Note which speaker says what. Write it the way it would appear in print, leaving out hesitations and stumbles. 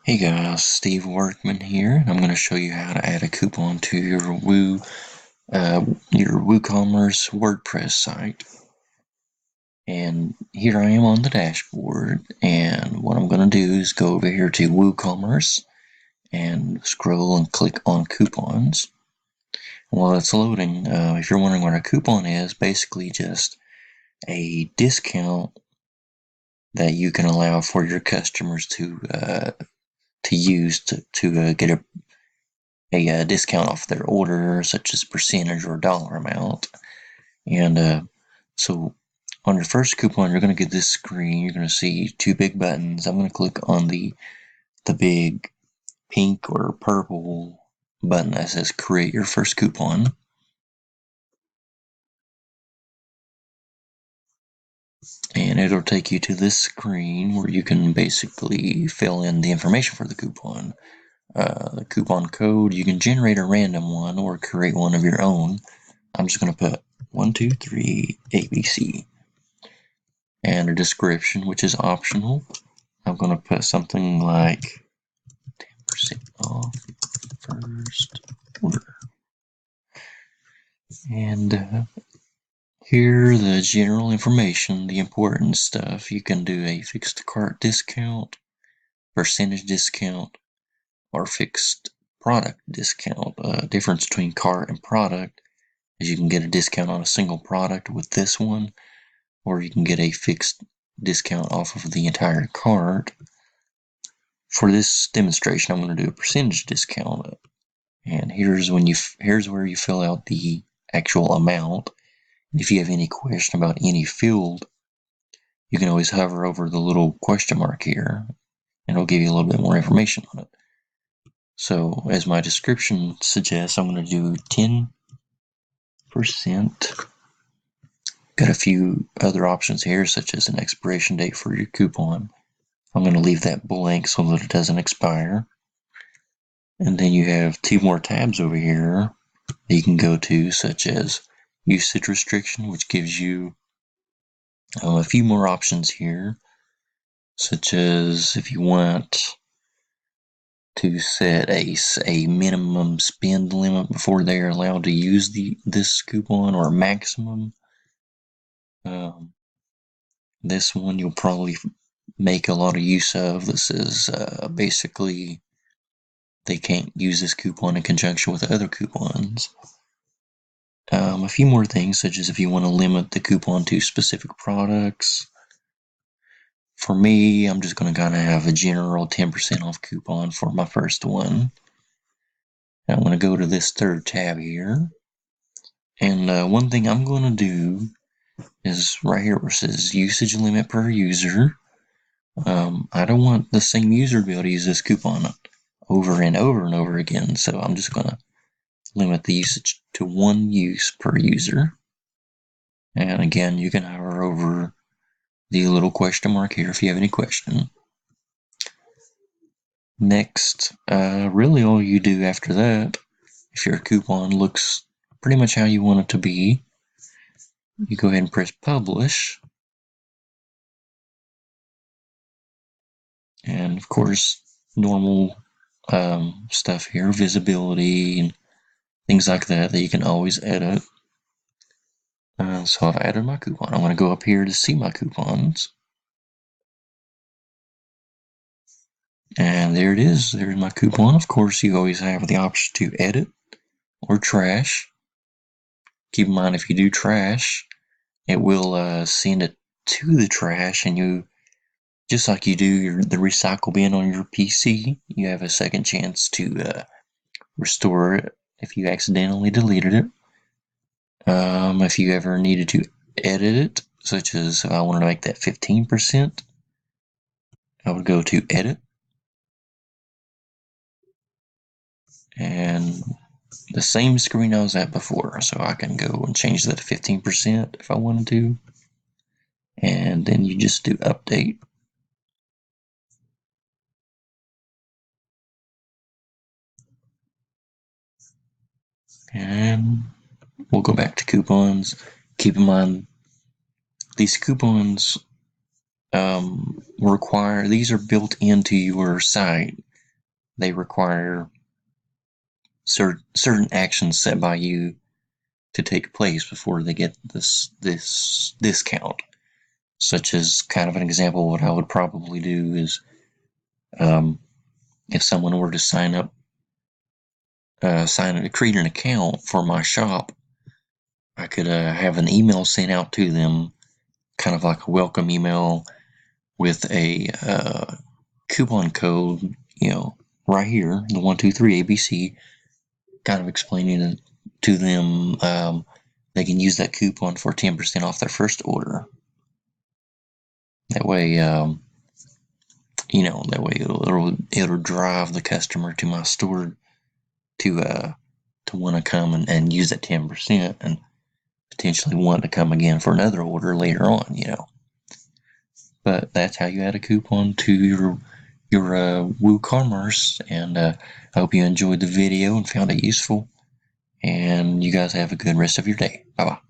Speaker 1: Hey guys, Steve Workman here, and I'm going to show you how to add a coupon to your WooCommerce WordPress site. And here I am on the dashboard, and what I'm going to do is go over here to WooCommerce and scroll and click on coupons. While it's loading, if you're wondering what a coupon is, basically just a discount that you can allow for your customers to use to get a discount off their order, such as percentage or dollar amount. And so on your first coupon, you're going to get this screen. You're going to see two big buttons. I'm going to click on the big pink or purple button that says create your first coupon. And it'll take you to this screen where you can basically fill in the information for the coupon. The coupon code, you can generate a random one or create one of your own. I'm just going to put 1, 2, 3 ABC. And a description, which is optional. I'm going to put something like 10% off first order. And here the general information, the important stuff. You can do a fixed cart discount, percentage discount, or fixed product discount. Difference between cart and product is you can get a discount on a single product with this one, or you can get a fixed discount off of the entire cart. For this demonstration, I'm going to do a percentage discount, and here's where you fill out the actual amount. If you have any question about any field, you can always hover over the little question mark here, and it'll give you a little bit more information on it. So, as my description suggests, I'm going to do 10%. Got a few other options here, such as an expiration date for your coupon. I'm going to leave that blank so that it doesn't expire. And then you have two more tabs over here that you can go to, such as usage restriction, which gives you a few more options here, such as if you want to set a minimum spend limit before they're allowed to use this coupon, or a maximum. This one you'll probably make a lot of use of. This is basically they can't use this coupon in conjunction with other coupons. A few more things, such as if you want to limit the coupon to specific products. For me, I'm just going to kind of have a general 10% off coupon for my first one. I'm going to go to this third tab here. And one thing I'm going to do is right here where it says usage limit per user. I don't want the same user to be able to use this coupon over and over and over again, so I'm just going to limit the usage to 1 use per user. And again, you can hover over the little question mark here if you have any question. Next, really all you do after that, if your coupon looks pretty much how you want it to be, you go ahead and press publish. And of course, normal stuff here, visibility and things like that you can always edit. So I've added my coupon. I'm going to go up here to see my coupons. And there it is. There's my coupon. Of course, you always have the option to edit or trash. Keep in mind, if you do trash, it will send it to the trash, and you, just like you do the recycle bin on your PC, you have a second chance to restore it if you accidentally deleted it. If you ever needed to edit it, such as if I wanted to make that 15%, I would go to edit, and the same screen I was at before, so I can go and change that to 15% if I wanted to, and then you just do update. And we'll go back to coupons. Keep in mind, these coupons these are built into your site. they require certain actions set by you to take place before they get this discount. Such as, kind of an example, what I would probably do is, if someone were to create an account for my shop, I could have an email sent out to them, kind of like a welcome email with a coupon code, right here, the 123 ABC, kind of explaining it to them. They can use that coupon for 10% off their first order. That way, it'll drive the customer to my store to want to come and use that 10% and potentially want to come again for another order later on. But that's how you add a coupon to your WooCommerce, and I hope you enjoyed the video and found it useful. And you guys have a good rest of your day. Bye bye.